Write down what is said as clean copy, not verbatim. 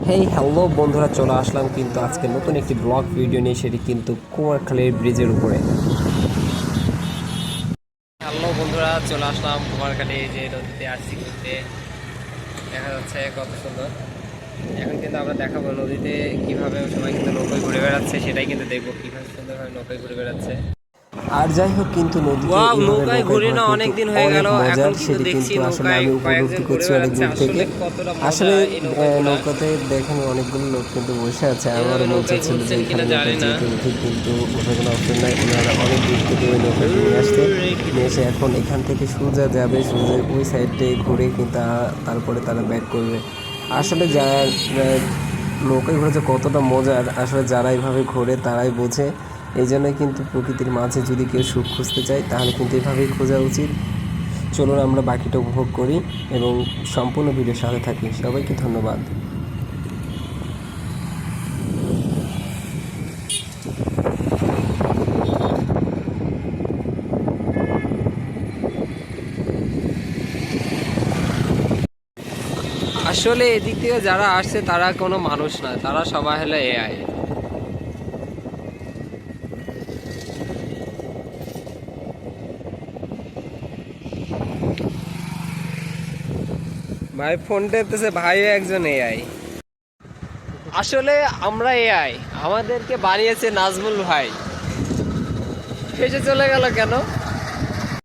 Hey hello বন্ধুরা, চলে আসলাম কিন্তু আজকে নতুন একটি ব্লগ ভিডিও নিয়ে, সেটি কিন্তু কুমারখালীর ব্রিজের উপরে। হ্যালো বন্ধুরা, চলে আসলাম কুমারখালী যে নদীতে আসছি ঘুরতে। দেখা যাচ্ছে কত সুন্দর। এখন কিন্তু আমরা দেখাবো নদীতে কিভাবে সবাই কিন্তু নৌকায় ঘুরে বেড়াচ্ছে, সেটাই কিন্তু দেখবো কিভাবে সুন্দরভাবে নৌকায় ঘুরে বেড়াচ্ছে। আর যাই হোক, কিন্তু নদীতে এইভাবে নৌকায় ঘোরা কিন্তু অনেক মজার, সেটি কিন্তু আসলে আমি উপলব্ধি করছি অনেক দূর থেকে। আসলে নৌকাতে দেখেন অনেকগুলো লোক কিন্তু বসে আছে, আমার মন চাচ্ছিল যে এখানে নৌকায় যেতে উঠি, কিন্তু ওঠার কোনো অপশন নাই। ওনারা অনেক দূর থেকে ওই নৌকাটি নিয়ে আসছে, নিয়ে এসে এখন এখান থেকে সোজা যাবে, সোজা ওই সাইডে ঘুরে কিন্তু তারপরে তারা ব্যাক করবে। আসলে যারা নৌকায় ঘোরা যে কতটা মজার, আসলে যারা এইভাবে ঘোরে তারাই বোঝে। এই জন্যই কিন্তু প্রকৃতির মাঝে যদি কেউ সুখ খুঁজতে চায়, তাহলে কিন্তু এভাবেই খোঁজা উচিত। চলুন আমরা বাকিটা উপভোগ করি এবং সম্পূর্ণ ভিডিওর সাথে থাকি। সবাইকে ধন্যবাদ। আসলে এদিক থেকে যারা আসছে তারা কোনো মানুষ না, তারা সবাই হলো এআই। ভাই ফোন টেপতেছে, ভাইও একজন এআই। আসলে আমরা এআই, আমাদেরকে বানিয়েছে নাজমুল ভাই। এসে চলে গেল কেন?